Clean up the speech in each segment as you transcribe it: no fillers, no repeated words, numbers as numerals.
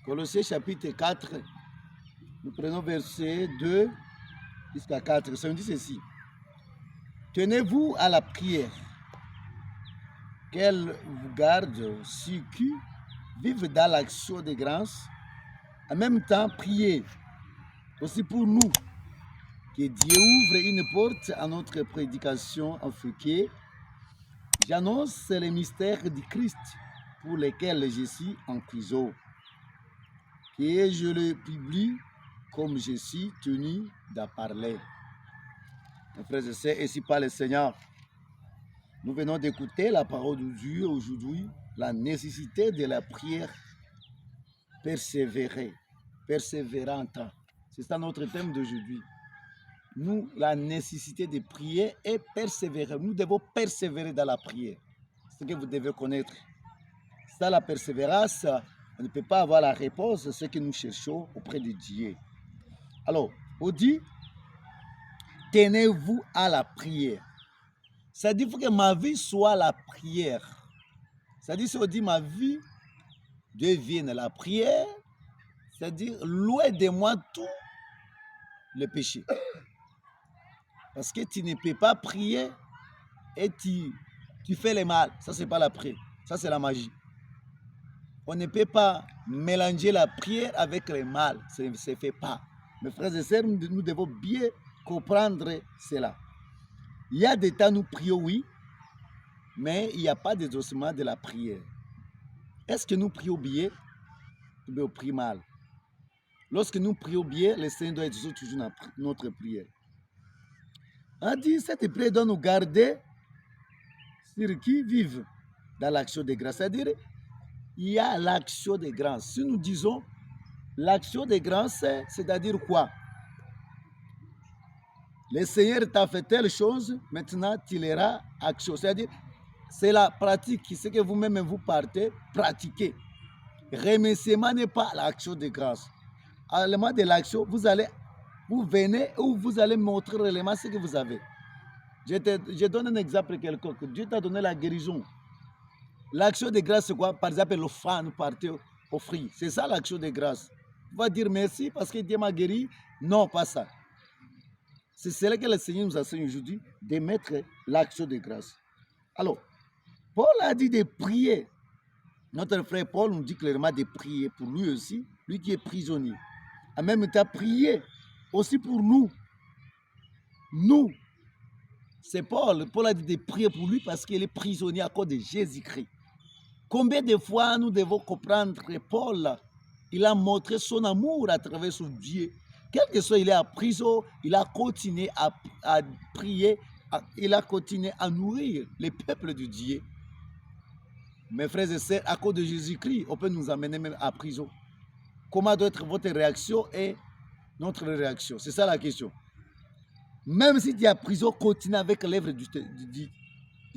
Colossiens chapitre 4, nous prenons verset 2 jusqu'à 4. Ça nous dit ceci. Tenez-vous à la prière, qu'elle vous garde ceux qui vivent dans l'action de grâce. En même temps, priez aussi pour nous, que Dieu ouvre une porte à notre prédication afin que j'annonce les mystères du Christ pour lesquels je suis en prison, que je le publie comme je suis tenu d'en parler. Mes frères et sœurs, ainsi par le Seigneur, nous venons d'écouter la parole de Dieu aujourd'hui, la nécessité de la prière persévérante. C'est ça notre thème d'aujourd'hui. Nous, la nécessité de prier et persévérer. Nous devons persévérer dans la prière. C'est ce que vous devez connaître. Sans la persévérance, on ne peut pas avoir la réponse à ce que nous cherchons auprès de Dieu. Alors, on dit, tenez-vous à la prière. Ça dit que ma vie soit la prière. Ça dit, si on dit ma vie devienne la prière, c'est-à-dire loin de moi tout le péché. Parce que tu ne peux pas prier et tu fais le mal. Ça, ce n'est pas la prière. Ça, c'est la magie. On ne peut pas mélanger la prière avec le mal. Ça ne se fait pas. Mes frères et sœurs, nous devons bien comprendre cela. Il y a des temps où nous prions, oui, mais il n'y a pas d'exaucement de la prière. Est-ce que nous prions bien ou bien on prie mal? Lorsque nous prions bien, le Seigneur doit exaucer toujours notre prière. On dit, cette prière doit nous garder sur qui vivent dans l'action de grâce. C'est-à-dire, il y a l'action de grâce. Si nous disons l'action de grâce, c'est-à-dire quoi? Le Seigneur t'a fait telle chose, maintenant tu l'auras action. C'est-à-dire, c'est la pratique, c'est que vous-même vous partez pratiquer. Remerciement n'est pas l'action de grâce. À l'élément de l'action, vous venez ou vous allez montrer réellement ce que vous avez. Je donne un exemple quelconque. Dieu t'a donné la guérison. L'action de grâce, c'est quoi? Par exemple, le fan partait offrir. C'est ça l'action de grâce. Tu vas dire merci parce que Dieu m'a guéri. Non, pas ça. C'est cela que le Seigneur nous enseigne aujourd'hui, de mettre l'action de grâce. Alors, Paul a dit de prier. Notre frère Paul nous dit clairement de prier pour lui aussi, lui qui est prisonnier. En même temps, prier aussi pour nous. Nous, c'est Paul. Paul a dit de prier pour lui parce qu'il est prisonnier à cause de Jésus-Christ. Combien de fois nous devons comprendre que Paul, il a montré son amour à travers son Dieu. Quel que soit, il est en prison, il a continué à prier, il a continué à nourrir les peuples de Dieu. Mes frères et sœurs, à cause de Jésus-Christ, on peut nous amener même à prison. Comment doit être votre réaction et notre réaction? C'est ça la question. Même si tu es en prison, continue avec l'œuvre du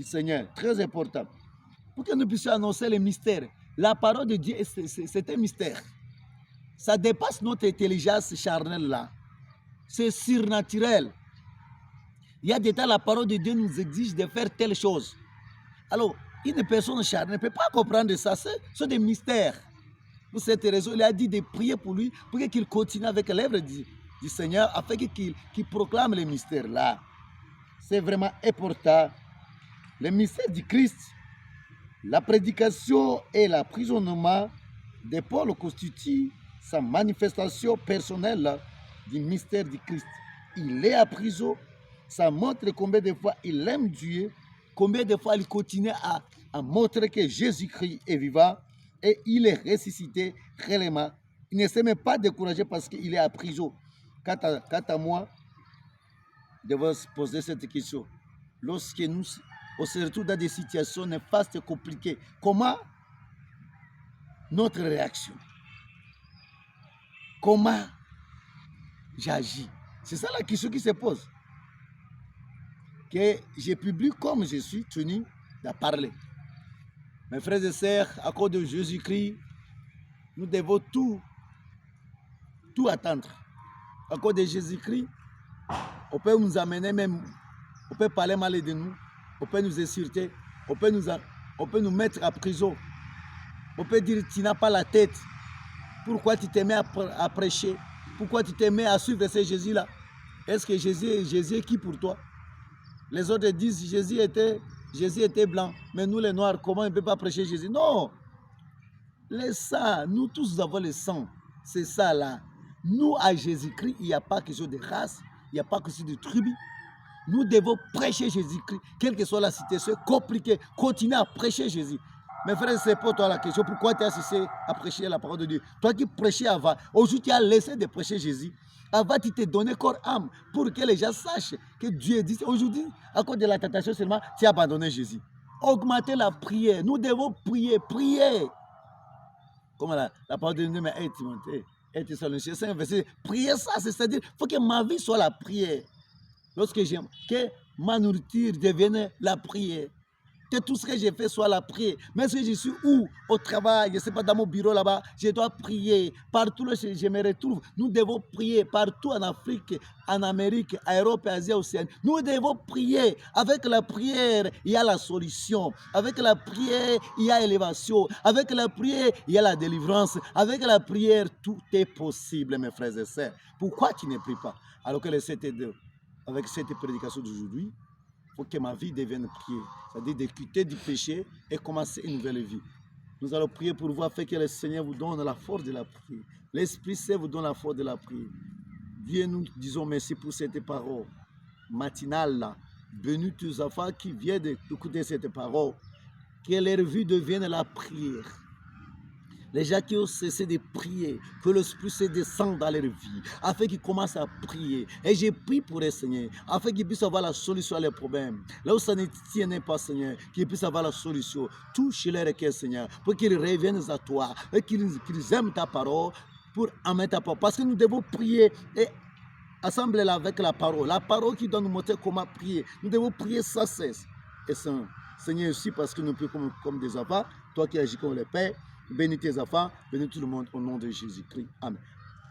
Seigneur. Très important. Pour que nous puissions annoncer les mystères. La parole de Dieu, c'est un mystère. Ça dépasse notre intelligence charnelle là. C'est surnaturel. Il y a des temps, la parole de Dieu nous exige de faire telle chose. Alors, une personne charnelle ne peut pas comprendre ça. C'est des mystères. Pour cette raison, il a dit de prier pour lui, pour qu'il continue avec l'œuvre du Seigneur, afin qu'il proclame les mystères là. C'est vraiment important. Le mystère du Christ, la prédication et l'emprisonnement de Paul constituent sa manifestation personnelle du mystère du Christ. Il est à prison, ça montre combien de fois il aime Dieu, combien de fois il continue à montrer que Jésus-Christ est vivant et il est ressuscité réellement. Il ne s'est même pas découragé parce qu'il est à prison. Quant à moi, je devais se poser cette question. Lorsque nous on se retrouve dans des situations néfastes et compliquées, comment notre réaction? Comment j'agis? C'est ça la question qui se pose. Que je publie comme je suis tenu de parler. Mes frères et sœurs, à cause de Jésus-Christ, nous devons tout attendre. À cause de Jésus-Christ, on peut nous amener même, on peut parler mal de nous, on peut nous insulter, on peut nous mettre en prison. On peut dire tu n'as pas la tête. Pourquoi tu te mets à prêcher? Pourquoi tu te mets à suivre ce Jésus-là? Est-ce que Jésus est qui pour toi? Les autres disent Jésus était blanc. Mais nous les noirs, comment on ne peut pas prêcher Jésus? Non! Les saints, nous tous avons le sang. C'est ça là. Nous, à Jésus-Christ, il n'y a pas quelque chose de race, il n'y a pas quelque chose de tribu. Nous devons prêcher Jésus-Christ, quelle que soit la situation compliquée. Continuez à prêcher Jésus. Mes frères, c'est pour toi la question. Pourquoi tu as cessé à prêcher la parole de Dieu? Toi qui prêchais avant, aujourd'hui tu as laissé de prêcher Jésus. Avant, tu t'es donné corps, âme, pour que les gens sachent que Dieu existe. Aujourd'hui, à cause de la tentation seulement, tu as abandonné Jésus. Augmentez la prière. Nous devons prier, prier. Comme la parole de Dieu, mais Timothée, Thessaloniciens, c'est un verset. Prier ça, c'est-à-dire, il faut que ma vie soit la prière. Lorsque j'aime, que ma nourriture devienne la prière. Que tout ce que j'ai fait soit la prière. Même si je suis où? Au travail, je ne sais pas, dans mon bureau là-bas, je dois prier. Partout où je me retrouve, nous devons prier. Partout en Afrique, en Amérique, en Europe, en Asie, Océanie. Nous devons prier. Avec la prière, il y a la solution. Avec la prière, il y a l'élévation. Avec la prière, il y a la délivrance. Avec la prière, tout est possible, mes frères et sœurs. Pourquoi tu ne pries pas? Alors que avec cette prédication d'aujourd'hui, il faut que ma vie devienne prière. C'est-à-dire de quitter du péché et commencer une nouvelle vie. Nous allons prier pour vous afin que le Seigneur vous donne la force de la prière. L'Esprit Saint vous donne la force de la prière. Dieu, nous disons merci pour cette parole matinale là. Bénis tous les enfants qui viennent d'écouter cette parole. Que leur vie devienne la prière. Les gens qui ont cessé de prier, que l'Esprit se descende dans leur vie, afin qu'ils commencent à prier. Et j'ai prié pour les Seigneur, afin qu'ils puissent avoir la solution à leurs problèmes. Là où ça ne tient pas, Seigneur, qu'ils puissent avoir la solution. Touche leur cœur, Seigneur, pour qu'ils reviennent à toi, et qu'ils aiment ta parole, pour amener ta parole. Parce que nous devons prier et assembler avec la parole qui doit nous montrer comment prier. Nous devons prier sans cesse. Et Seigneur aussi, parce que nous prions comme des enfants, toi qui agis comme le Père, bénis tes enfants, bénis tout le monde au nom de Jésus-Christ. Amen.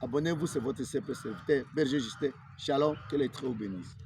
Abonnez-vous, c'est votre simple serviteur, Berger Justin. Shalom, que les très bénisse.